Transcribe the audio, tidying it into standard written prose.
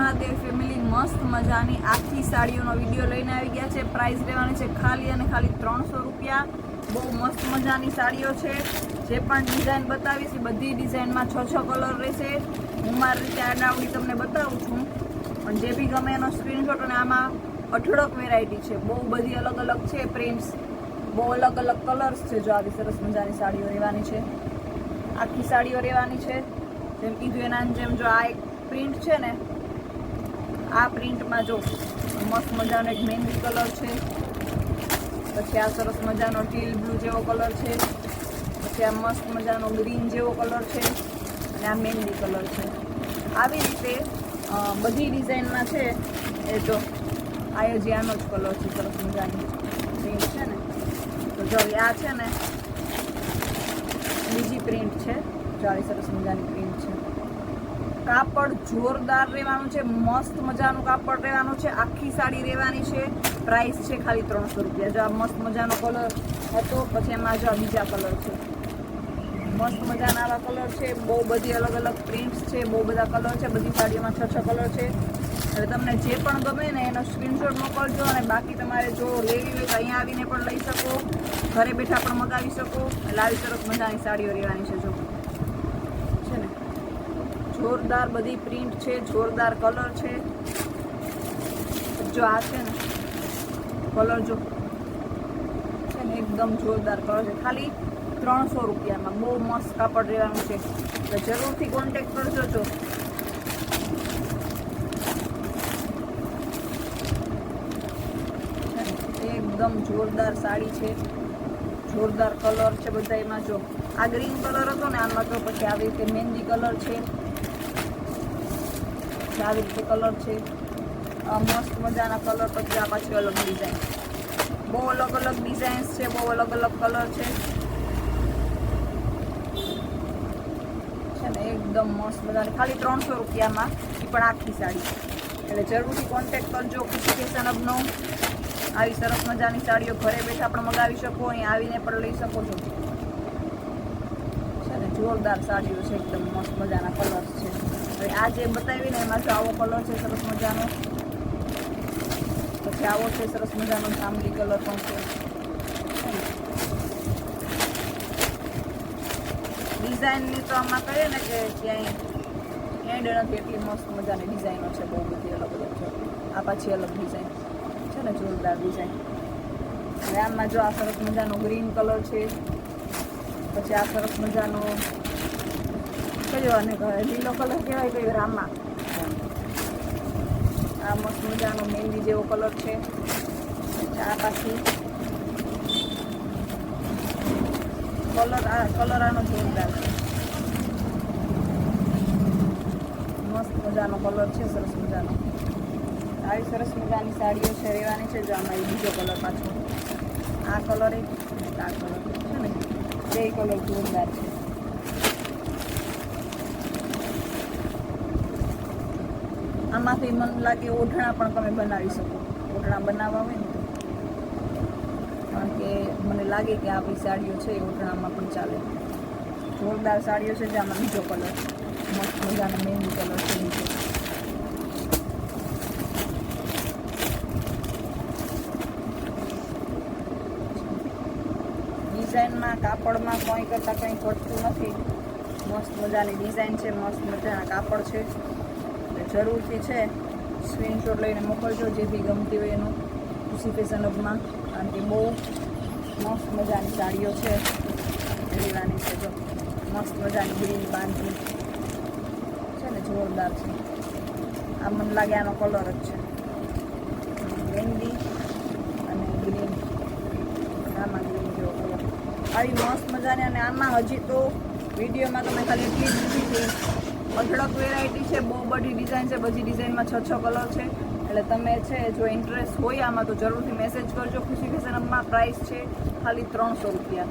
Mahadev family મસ્ત મજાની આખી સાડીઓનો વિડીયો લઈને આવી ગયા છે. પ્રાઇસ રહેવાની છે ખાલી અને ખાલી 300 રૂપિયા. બહુ મસ્ત મજાની સાડીઓ છે. જે પણ ડિઝાઇન બતાવીશ એ બધી ડિઝાઇનમાં 6 કલર રહેશે. હું મારી રીતે આડાવડી તમને બતાવું છું, પણ જે બી ગમે એનો સ્ક્રીનશોટ. અને આમાં અઢળક વેરાયટી છે, બહુ બધી અલગ અલગ છે પ્રિન્ટ્સ, બહુ અલગ અલગ કલર્સ છે. જો આવી સરસ મજાની સાડીઓ રહેવાની છે, આખી સાડીઓ રહેવાની છે. જેમ કીધું એના જેમ જો આ એક પ્રિન્ટ છે ને, આ પ્રિન્ટમાં જો મસ્ત મજાનો એક મહેંદી કલર છે, પછી આ સરસ મજાનો ટીલ બ્લુ જેવો કલર છે, પછી આ મસ્ત મજાનો ગ્રીન જેવો કલર છે, અને આ મહેંદી કલર છે. આવી રીતે બધી ડિઝાઇનમાં છે. એ જો આ જે આનો જ કલર છે, સરસ મજાની પ્રિન્ટ છે ને. તો જો આ છે ને બીજી પ્રિન્ટ છે. જો આવી સરસ મજાની પ્રિન્ટ છે. કાપડ જોરદાર રહેવાનું છે, મસ્ત મજાનું કાપડ રહેવાનું છે. આખી સાડી રહેવાની છે. પ્રાઇસ છે ખાલી 300 રૂપિયા. જો આ મસ્ત મજાનો કલર હતો, પછી એમાં જો આ બીજા કલર છે, મસ્ત મજાના આવા કલર છે. બહુ બધી અલગ અલગ પ્રિન્ટ્સ છે, બહુ બધા કલર છે. બધી સાડીઓમાં 6 કલર છે. હવે તમને જે પણ ગમે ને એનો સ્ક્રીનશોટ મોકલજો. અને બાકી તમારે જો લેવી હોય તો અહીંયા આવીને પણ લઈ શકો, ઘરે બેઠા પણ મગાવી શકો. એટલે આવી સરસ મજાની સાડીઓ રહેવાની છે. જો છે ને જોરદાર બધી પ્રિન્ટ છે, જોરદાર કલર છે. જો આ છે ને કલર જો છે ને એકદમ જોરદાર કલર છે. ખાલી 300 રૂપિયામાં બહુ મસ્ત કાપડ રહેવાનું છે. એટલે જરૂરથી કોન્ટેક્ટ કરજો. જો એકદમ જોરદાર સાડી છે, જોરદાર કલર છે બધા. એમાં જો આ ગ્રીન કલર હતો ને, આમાં તો પછી આવી રીતે મહેંદી કલર છે, આવી રીતે કલર છે. મસ્ત મજાના કલર. પછી આ પાછી અલગ ડિઝાઇન, બહુ અલગ અલગ ડિઝાઇન્સ છે, બહુ અલગ અલગ કલર છે ને એકદમ મસ્ત મજાની. ખાલી 300 રૂપિયામાં એ પણ આખી સાડી. એટલે જરૂરથી કોન્ટેક્ટ કરજો. ખુશી ફેશન હબનો આવી સરસ મજાની સાડીઓ ઘરે બેઠા પણ મગાવી શકો, અહીં આવીને પણ લઈ શકો છો. છે ને જોરદાર સાડીઓ છે, એકદમ મસ્ત મજાના કલર્સ છે. હવે આ જે બતાવી ને એમાં જો આવો કલર છે સરસ મજાનો, પછી આવો છે સરસ મજાનો જાંબલી કલર પણ છે. ડિઝાઇનની તો આમાં કહીએ ને કે ક્યાંય એન્ડ નથી, એટલી મસ્ત મજાની ડિઝાઇનો છે. બહુ બધી અલગ અલગ છે. આ પાછી અલગ ડિઝાઇન છે ને, જોરદાર ડિઝાઇન. હવે આમાં જો આ સરસ મજાનો ગ્રીન કલર છે, પછી આ સરસ મજાનો કયો અને લીલો કલર કહેવાય કયો, રામા. આ મસ્ત મજાનો મહેંદી જેવો કલર છે. આ પાછી કલર આનો જોરદાર છે, મસ્ત મજાનો કલર છે, સરસ મજાનો. આવી સરસ મજાની સાડીઓ છે રહેવાની છે. જો આમાં બીજો કલર પાછો, આ કલર એક, આ કલર છે ને, બે કલર જોરદાર છે. આમાંથી મને લાગે ઓઢણા પણ તમે બનાવી શકો. ઓઢણા બનાવવા હોય ને, કારણ કે મને લાગે કે આપણી સાડીઓ છે એ ઓઢણામાં પણ ચાલે. જોરદાર સાડીઓ છે. જેમાં બીજો કલર મસ્ત મજાનો મહેંદી કલર છે નીચે. ડિઝાઇનમાં કાપડમાં કંઈ કરતાં કંઈ ઘટતું નથી. મસ્ત મજાની ડિઝાઇન છે, મસ્ત મજાના કાપડ છે. જરૂરથી છે સ્ક્રીનશોટ લઈને મોકલજો, જે બી ગમતી હોય એનું ખુશી ફેશન હબમાં. કારણ કે બહુ મસ્ત મજાની સાડીઓ છે લેવાની છે. જો મસ્ત મજાની ગ્રીન બાંધી છે ને, જોરદાર છે. આ મને લાગે આનો કલર જ છે, મહેંદી અને ગ્રીન. આમાં ગ્રીન જેવો કલર, આવી મસ્ત મજાની. અને આમાં હજી તો વિડીયોમાં તમે ખાલી એટલી જ નથી, અઢળક વેરાયટી છે, બહુ બધી ડિઝાઇન છે. બધી ડિઝાઇનમાં 6 કલર છે. એટલે તમે છે જો ઇન્ટરેસ્ટ હોય આમાં તો જરૂરથી મેસેજ કરજો. ખુશી ફેશન હબમાં પ્રાઇસ છે ખાલી 300 રૂપિયા.